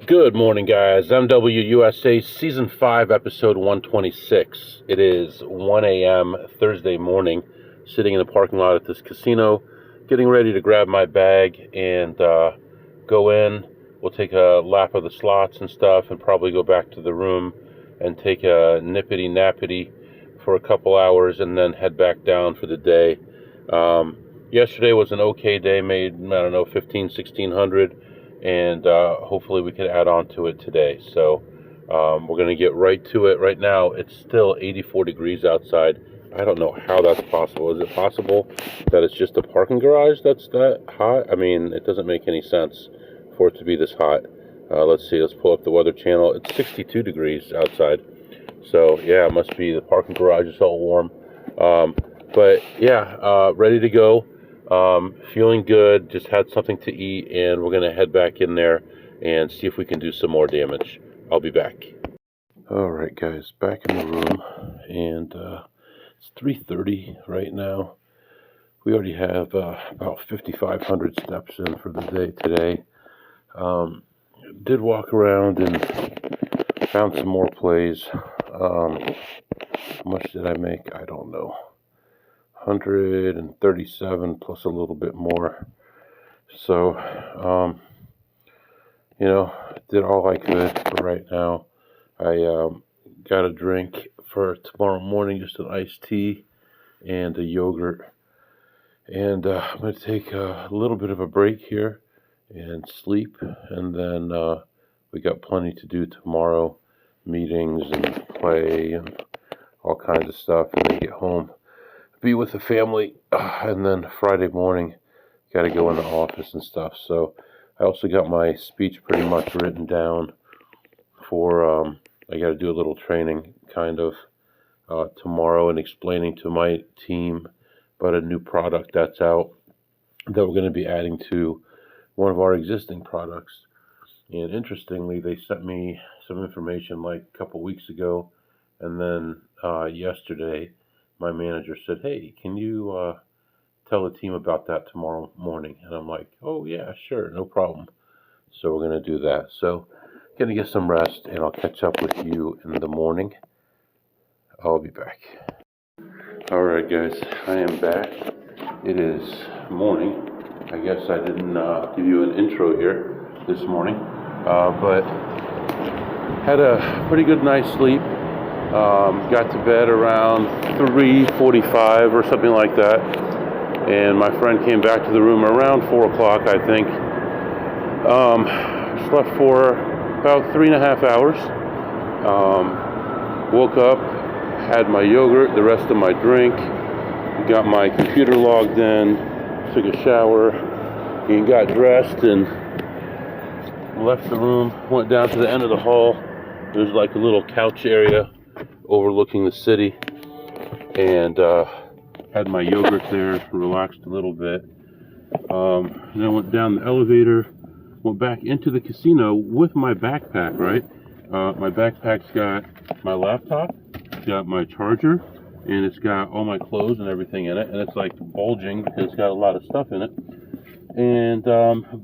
Good morning, guys. MWUSA Season 5, Episode 126. It is 1 a.m. Thursday morning, sitting in the parking lot at this casino, getting ready to grab my bag and go in. We'll take a lap of the slots and stuff and probably go back to the room and take a nippity-nappity for a couple hours and then head back down for the day. Yesterday was an okay day, made, I don't know, 1600, and hopefully we can add on to it today. So we're going to get right to it. Right now it's still 84 degrees outside. I don't know how that's possible. Is it possible that it's just a parking garage that's that hot? I mean, it doesn't make any sense for it to be this hot. Let's see, let's pull up the weather channel. It's 62 degrees outside. So yeah, it must be the parking garage is all warm. But yeah, ready to go. Feeling good, just had something to eat, and we're going to head back in there and see if we can do some more damage. I'll be back. Alright guys, back in the room, and it's 3:30 right now. We already have about 5,500 steps in for the day today. Did walk around and found some more plays. How much did I make? I don't know. 137 plus a little bit more. So, did all I could for right now. I got a drink for tomorrow morning, just an iced tea and a yogurt. And I'm going to take a little bit of a break here and sleep. And then we got plenty to do tomorrow, meetings and play and all kinds of stuff. And then get home, be with the family, and then Friday morning, got to go in the office and stuff. So I also got my speech pretty much written down for, I got to do a little training kind of tomorrow and explaining to my team about a new product that's out that we're going to be adding to one of our existing products. And interestingly, they sent me some information like a couple weeks ago, and then yesterday, my manager said, "Hey, can you tell the team about that tomorrow morning?" And I'm like, "Oh yeah, sure, no problem." So we're going to do that. So going to get some rest, and I'll catch up with you in the morning. I'll be back. All right, guys, I am back. It is morning. I guess I didn't give you an intro here this morning, but had a pretty good night's sleep. Got to bed around 3:45 or something like that, and my friend came back to the room around 4 o'clock, I think. Slept for about 3.5 hours. Woke up, had my yogurt, the rest of my drink, got my computer logged in, took a shower, and got dressed and left the room, went down to the end of the hall. There's like a little couch area overlooking the city, and had my yogurt there, relaxed a little bit. And then went down the elevator, went back into the casino with my backpack, right? My backpack's got my laptop, it's got my charger, and it's got all my clothes and everything in it, and it's like bulging because it's got a lot of stuff in it. And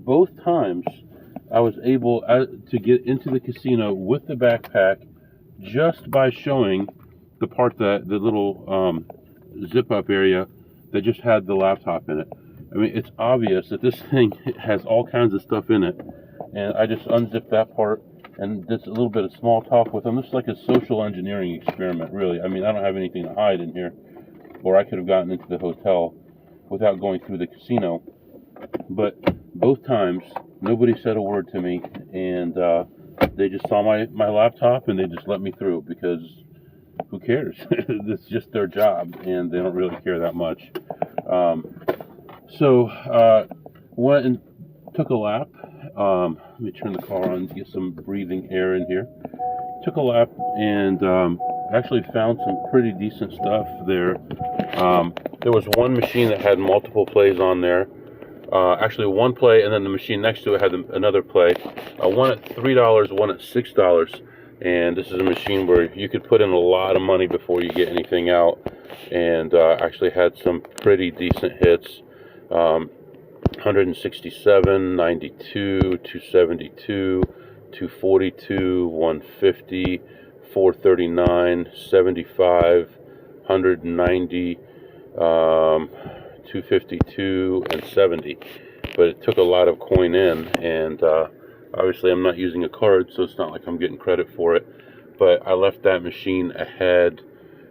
both times I was able to get into the casino with the backpack just by showing the part that the little zip up area that just had the laptop in it. I mean, it's obvious that this thing has all kinds of stuff in it, and I just unzipped that part and did a little bit of small talk with them. This is like a social engineering experiment, really. I mean, I don't have anything to hide in here, or I could have gotten into the hotel without going through the casino. But both times, nobody said a word to me, and they just saw my laptop and they just let me through, because who cares? It's just their job, and they don't really care that much. So went and took a lap. Let me turn the car on to get some breathing air in here. Took a lap and actually found some pretty decent stuff there. There was one machine that had multiple plays on there. Actually one play, and then the machine next to it had another play. One at $3, one at $6. And this is a machine where you could put in a lot of money before you get anything out. And actually had some pretty decent hits. 167, 92, 272, 242, 150, 439, 75, 190, 252, and 70. But it took a lot of coin in, and obviously I'm not using a card, so it's not like I'm getting credit for it. But I left that machine ahead,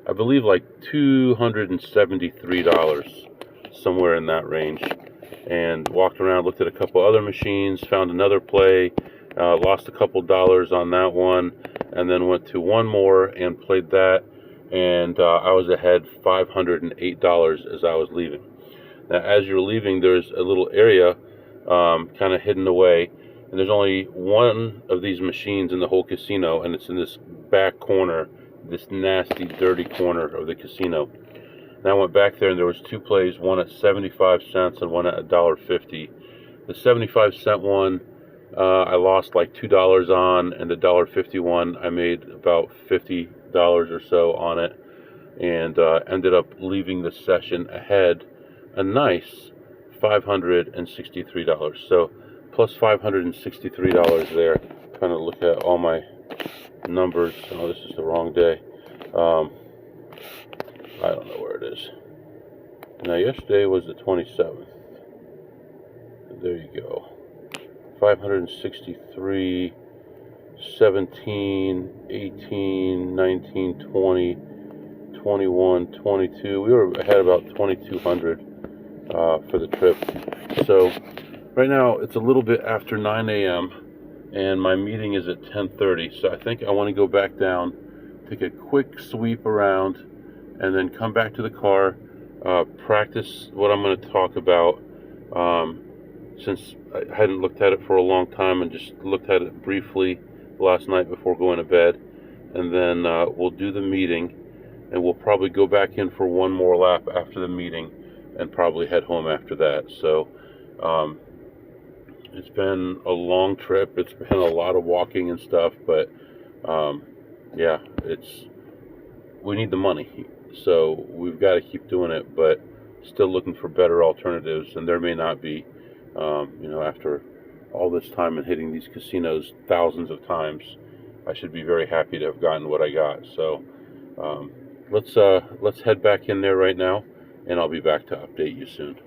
I believe, like $273, somewhere in that range. And walked around, looked at a couple other machines, found another play, lost a couple dollars on that one, and then went to one more and played that, and I was ahead $508 as I was leaving. Now, as you're leaving, there's a little area kind of hidden away, and there's only one of these machines in the whole casino, and it's in this back corner, this nasty, dirty corner of the casino. And I went back there, and there was two plays, one at 75 cents and one at $1.50. The 75-cent one, I lost like $2 on, and the $1.50 one, I made about $50 or so on it, and ended up leaving the session ahead a nice $563. So plus $563 there. Trying to look at all my numbers. Oh, this is the wrong day. I don't know where it is. Now, yesterday was the 27th. There you go. 563, 17, 18, 19, 20, 21, 22. We were ahead about 2,200 for the trip. So right now it's a little bit after 9 a.m. and my meeting is at 10:30. So I think I want to go back down, take a quick sweep around, and then come back to the car, practice what I'm going to talk about, since I hadn't looked at it for a long time and just looked at it briefly last night before going to bed. And then we'll do the meeting, and we'll probably go back in for one more lap after the meeting and probably head home after that. So it's been a long trip. It's been a lot of walking and stuff, but yeah, we need the money, so we've got to keep doing it, but still looking for better alternatives, and there may not be. After all this time and hitting these casinos thousands of times, I should be very happy to have gotten what I got. So let's head back in there right now, and I'll be back to update you soon.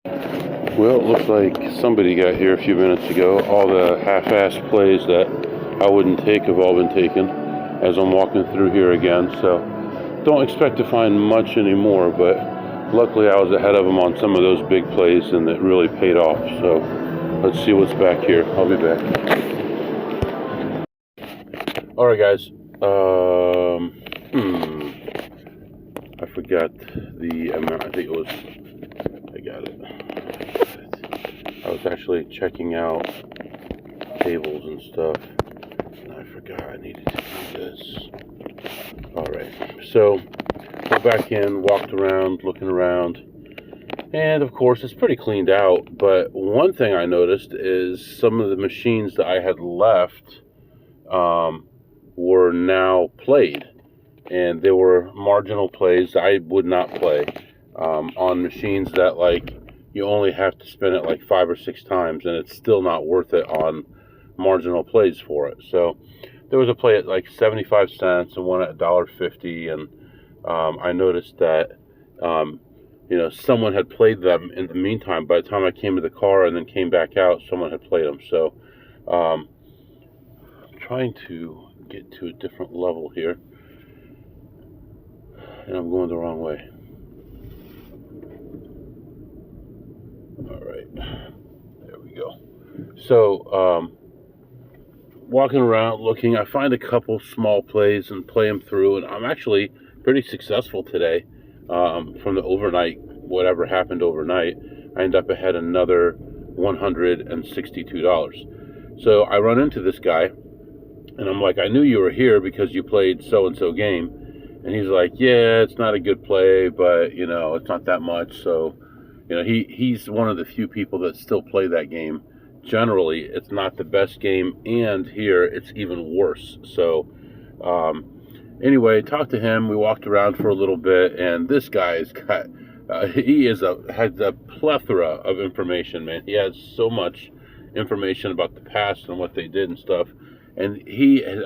Well, it looks like somebody got here a few minutes ago. All the half-assed plays that I wouldn't take have all been taken as I'm walking through here again. So don't expect to find much anymore, but luckily I was ahead of them on some of those big plays, and it really paid off. So let's see what's back here. I'll be back. All right, guys. I forgot the amount. I think it was. I got it. I was actually checking out tables and stuff, and I forgot I needed to do this. All right. So go back in, walked around, looking around, and of course it's pretty cleaned out. But one thing I noticed is some of the machines that I had left were now played, and they were marginal plays I would not play on machines that, like, you only have to spin it like 5 or 6 times, and it's still not worth it on marginal plays for it. So there was a play at like 75 cents and one at $1.50, and I noticed that someone had played them in the meantime. By the time I came to the car and then came back out, someone had played them. So I'm trying to get to a different level here, and I'm going the wrong way. All right, there we go. So walking around looking, I find a couple small plays and play them through, and I'm actually pretty successful today. From the overnight, whatever happened overnight, I end up ahead another $162. So I run into this guy, and I'm like, I knew you were here because you played so-and-so game. And he's like, yeah, it's not a good play, but, it's not that much. So, he's one of the few people that still play that game. Generally, it's not the best game, and here it's even worse. So, anyway, talked to him. We walked around for a little bit, and this guy's got, has a plethora of information, man. He has so much information about the past and what they did and stuff. And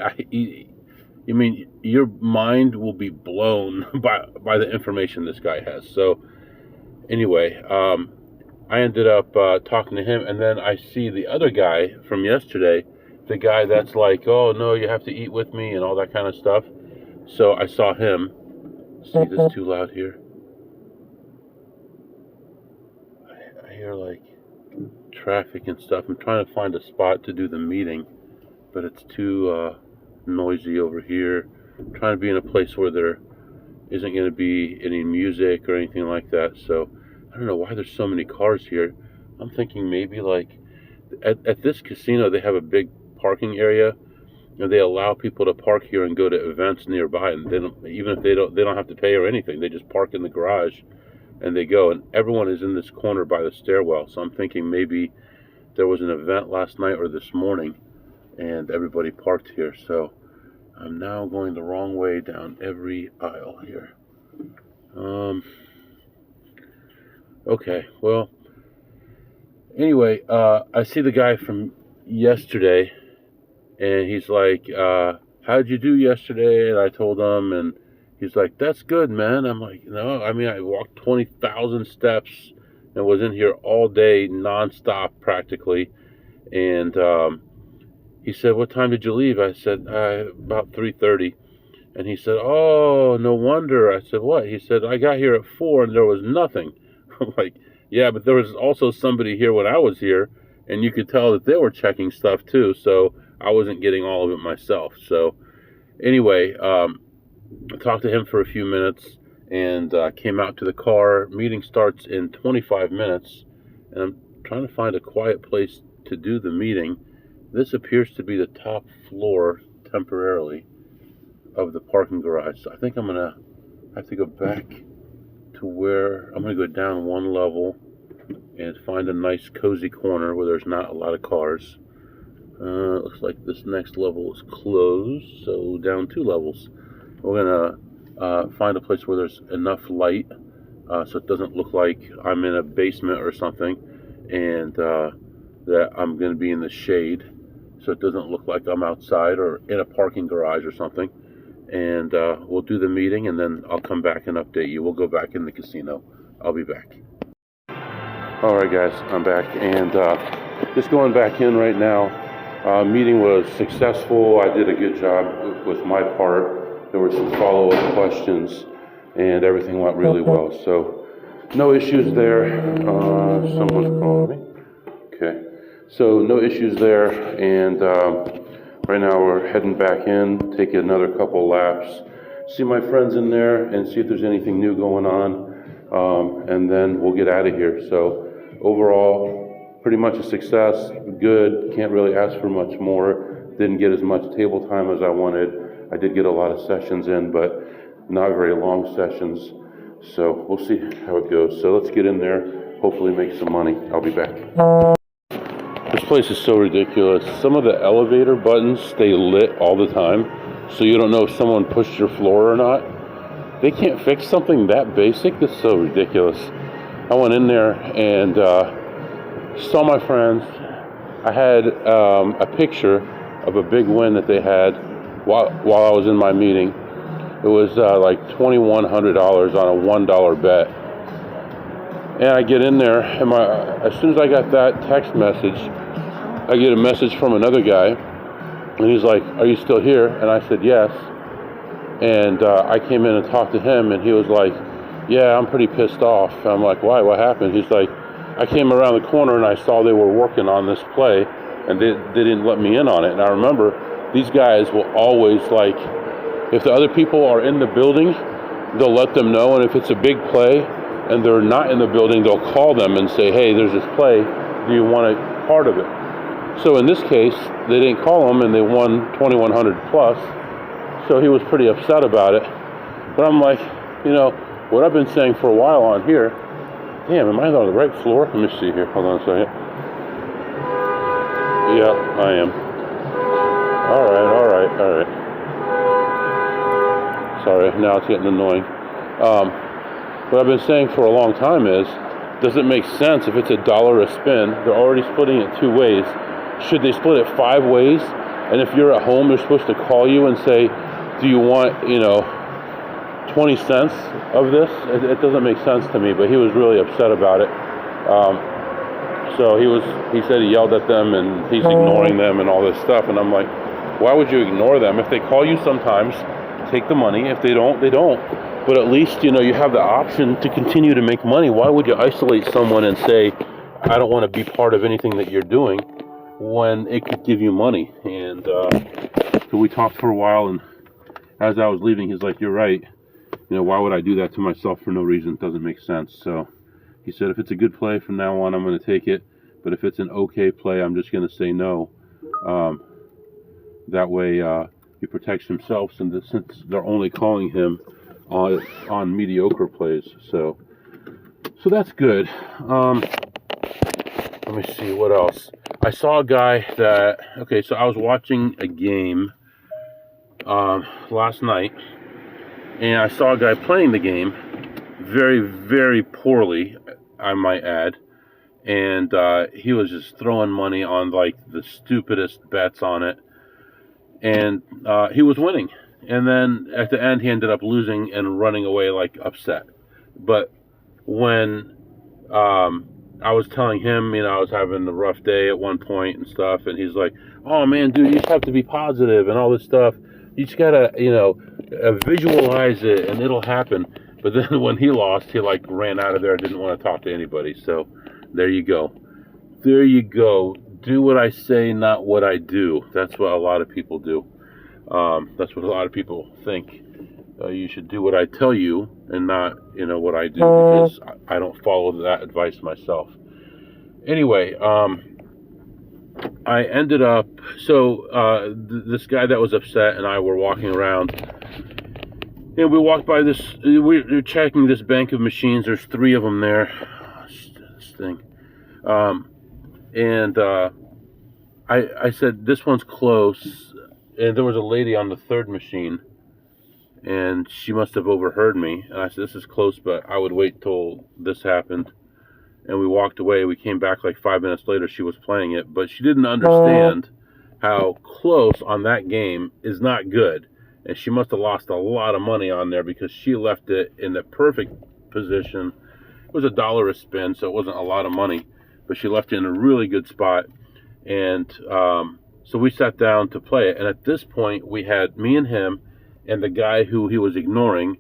I mean, your mind will be blown by the information this guy has. So anyway, I ended up talking to him, and then I see the other guy from yesterday, the guy that's like, oh no, you have to eat with me and all that kind of stuff. So I saw him. See, this is too loud here. I hear like traffic and stuff. I'm trying to find a spot to do the meeting, but it's too noisy over here. I'm trying to be in a place where there isn't going to be any music or anything like that. So I don't know why there's so many cars here. I'm thinking maybe like at this casino they have a big parking area, and they allow people to park here and go to events nearby, and they don't, even if they don't have to pay or anything. They just park in the garage and they go, and everyone is in this corner by the stairwell. So I'm thinking maybe there was an event last night or this morning and everybody parked here. So I'm now going the wrong way down every aisle here. Okay, well, anyway, I see the guy from yesterday, and he's like, how'd you do yesterday? And I told him, and he's like, that's good, man. I'm like, no, I mean, I walked 20,000 steps and was in here all day, nonstop practically. And he said, what time did you leave? I said, about 3:30. And he said, oh, no wonder. I said, what? He said, I got here at 4 and there was nothing. I'm like, yeah, but there was also somebody here when I was here, and you could tell that they were checking stuff too, so I wasn't getting all of it myself. So anyway, I talked to him for a few minutes and came out to the car. Meeting starts in 25 minutes, and I'm trying to find a quiet place to do the meeting. This appears to be the top floor temporarily of the parking garage. So I think I'm going to have to go back to where I'm going to go down one level and find a nice cozy corner where there's not a lot of cars. Looks like this next level is closed, so down 2 levels. We're going to find a place where there's enough light so it doesn't look like I'm in a basement or something, and that I'm going to be in the shade so it doesn't look like I'm outside or in a parking garage or something. And we'll do the meeting, and then I'll come back and update you. We'll go back in the casino. I'll be back. All right, guys, I'm back, and just going back in right now. Meeting was successful. I did a good job with my part. There were some follow-up questions, and everything went really well. So no issues there. Someone's calling me. Okay. So no issues there, and right now we're heading back in, take another couple laps, see my friends in there, and see if there's anything new going on, and then we'll get out of here. So overall, pretty much a success, good, can't really ask for much more, didn't get as much table time as I wanted. I did get a lot of sessions in, but not very long sessions, so we'll see how it goes. So let's get in there, hopefully make some money. I'll be back. This place is so ridiculous. Some of the elevator buttons stay lit all the time, so you don't know if someone pushed your floor or not. They can't fix something that basic? This is so ridiculous. I went in there and saw my friends. I had a picture of a big win that they had while I was in my meeting. It was like $2,100 on a $1 bet. And I get in there, and as soon as I got that text message, I get a message from another guy, and he's like, are you still here? And I said, yes. And I came in and talked to him, and he was like, yeah, I'm pretty pissed off. And I'm like, why? What happened? He's like, I came around the corner, and I saw they were working on this play, and they didn't let me in on it. And I remember these guys will always, like, if the other people are in the building, they'll let them know, and if it's a big play, and they're not in the building, they'll call them and say, hey, there's this play, do you want a part of it? So in this case, they didn't call him, and they won $2,100 plus, so he was pretty upset about it. But I'm like, you know, what I've been saying for a while on here, damn, am I on the right floor? Let me see here, hold on a second. Yeah, I am. All right. Sorry, now it's getting annoying. What I've been saying for a long time is, does it make sense if it's $1 a spin? They're already splitting it 2 ways. Should they split it 5 ways And if you're at home, they're supposed to call you and say, do you want, 20 cents of this? It doesn't make sense to me, but he was really upset about it. So he said he yelled at them and he's ignoring them and all this stuff. And I'm like, why would you ignore them? If they call you sometimes, take the money. If they don't, they don't. But at least, you have the option to continue to make money. Why would you isolate someone and say, I don't want to be part of anything that you're doing, when it could give you money? And so we talked for a while, and as I was leaving, he's like, you're right. Why would I do that to myself for no reason? It doesn't make sense. So he said, if it's a good play from now on, I'm going to take it. But if it's an okay play, I'm just going to say no. That way he protects himself, since they're only calling him on mediocre plays. So that's good. Let me see, what else? I saw a guy so I was watching a game last night, and I saw a guy playing the game very, very poorly, I might add. And he was just throwing money on like the stupidest bets on it. And he was winning. And then at the end, he ended up losing and running away like upset. But when I was telling him, I was having a rough day at one point and stuff, and he's like, oh man, dude, you just have to be positive and all this stuff. You just gotta, visualize it and it'll happen. But then when he lost, he like ran out of there, didn't want to talk to anybody. So there you go. There you go. Do what I say, not what I do. That's what a lot of people do. That's what a lot of people think. You should do what I tell you and not, what I do, because I don't follow that advice myself. Anyway, I ended up, this guy that was upset and I were walking around, and we walked by we're checking this bank of machines. There's 3 of them there. This thing. And I said, this one's close. And there was a lady on the 3rd machine, and she must have overheard me. And I said, this is close, but I would wait till this happened. And we walked away. We came back like 5 minutes later. She was playing it, but she didn't understand how close on that game is not good. And she must have lost a lot of money on there, because she left it in the perfect position. It was $1 a spin, so it wasn't a lot of money, but she left it in a really good spot. And so we sat down to play it. And at this point, we had me and him and the guy who he was ignoring,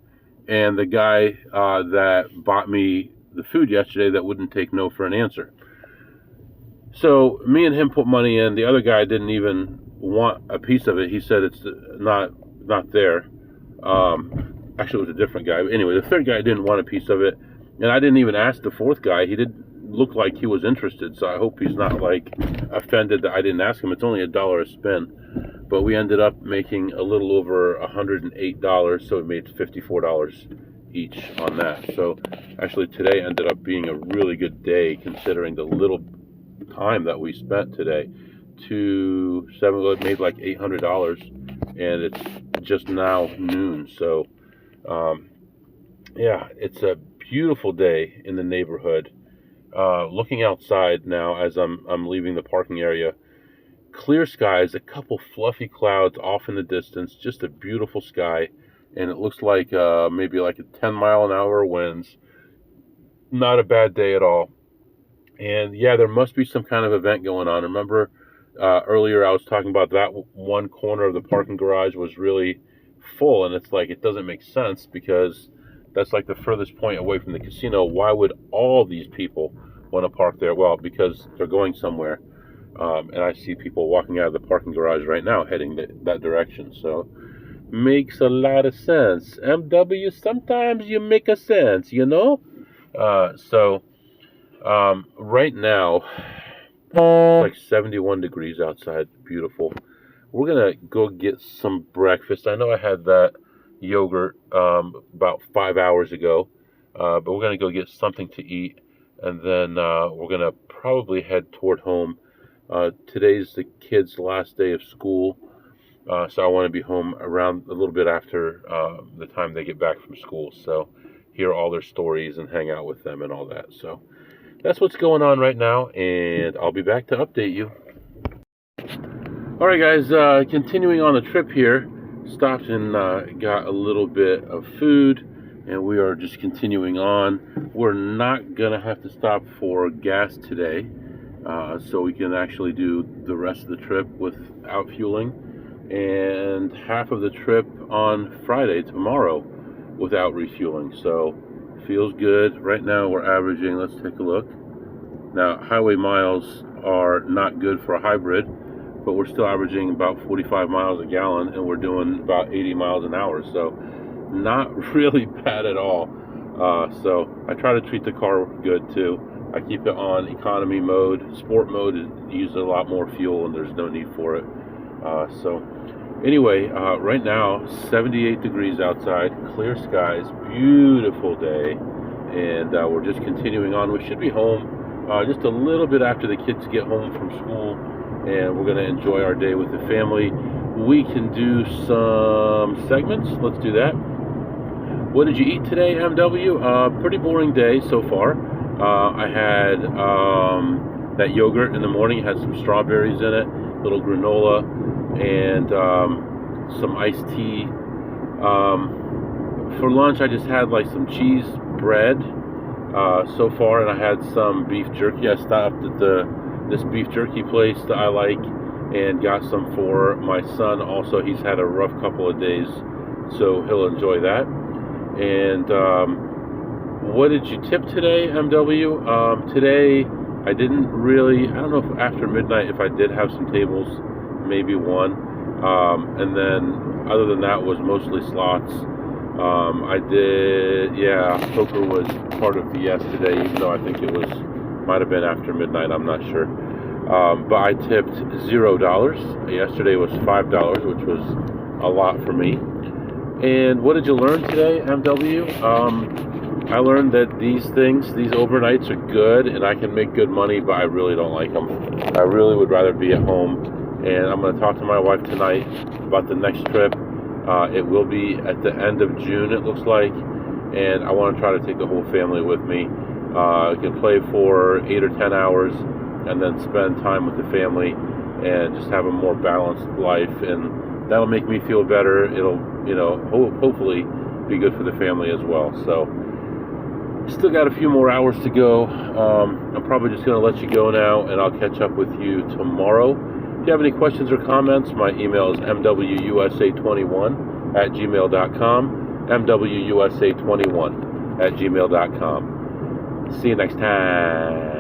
and the guy that bought me the food yesterday that wouldn't take no for an answer. So me and him put money in. The other guy didn't even want a piece of it. He said it's not there. Actually, it was a different guy. But anyway, the 3rd guy didn't want a piece of it. And I didn't even ask the 4th guy. He didn't look like he was interested, so I hope he's not like offended that I didn't ask him. It's only $1 a spin. But we ended up making a little over $108, so we made $54 each on that. So actually today ended up being a really good day, considering the little time that we spent today. 7 made like $800, and it's just now noon. So yeah, it's a beautiful day in the neighborhood. Looking outside now as I'm leaving the parking area, clear skies, a couple fluffy clouds off in the distance, just a beautiful sky, and it looks like maybe like a 10-mile-an-hour winds. Not a bad day at all. And yeah, there must be some kind of event going on. Remember earlier I was talking about that one corner of the parking garage was really full, and it's like, it doesn't make sense, because that's like the furthest point away from the casino. Why would all these people want to park there? Well, because they're going somewhere. And I see people walking out of the parking garage right now heading that direction. So makes a lot of sense. MW, sometimes you make a sense, right now, it's like 71 degrees outside. Beautiful. We're going to go get some breakfast. I know I had that yogurt about 5 hours ago, but we're going to go get something to eat, and then we're going to probably head toward home. Today's the kids' last day of school, so I want to be home around a little bit after the time they get back from school, so hear all their stories and hang out with them and all that. So that's what's going on right now, and I'll be back to update you. Alright guys, continuing on the trip here, stopped and got a little bit of food, and we are just continuing on. We're not going to have to stop for gas today, so we can actually do the rest of the trip without fueling, and half of the trip on Friday, tomorrow, without refueling. So, feels good. Right now we're averaging, let's take a look. Now, highway miles are not good for a hybrid, but we're still averaging about 45 miles a gallon, and we're doing about 80 miles an hour, so not really bad at all. So I try to treat the car good too. I keep it on economy mode. Sport mode uses a lot more fuel, and there's no need for it. So anyway, right now 78 degrees outside, clear skies, beautiful day, and we're just continuing on. We should be home just a little bit after the kids get home from school, and we're going to enjoy our day with the family. We can do some segments. Let's do that. What did you eat today, MW? Pretty boring day so far. I had that yogurt in the morning. It had some strawberries in it, little granola, and some iced tea. For lunch, I just had like some cheese bread so far, and I had some beef jerky. I stopped at this beef jerky place that I like and got some for my son. Also, he's had a rough couple of days, so he'll enjoy that. And what did you tip today, MW? Today I didn't really, I don't know if after midnight if I did have some tables, maybe one, and then other than that was mostly slots. I did, yeah, poker was part of the yesterday, even though I think it might have been after midnight, I'm not sure. But I tipped $0. Yesterday was $5, which was a lot for me. And what did you learn today, MW? I learned that these overnights are good, and I can make good money, but I really don't like them. I really would rather be at home, and I'm going to talk to my wife tonight about the next trip. It will be at the end of June, it looks like, and I want to try to take the whole family with me. I can play for 8 or 10 hours and then spend time with the family and just have a more balanced life, and that'll make me feel better. It'll, hopefully be good for the family as well. So still got a few more hours to go. I'm probably just going to let you go now, and I'll catch up with you tomorrow. If you have any questions or comments, my email is mwusa21@gmail.com, mwusa21@gmail.com. See you next time.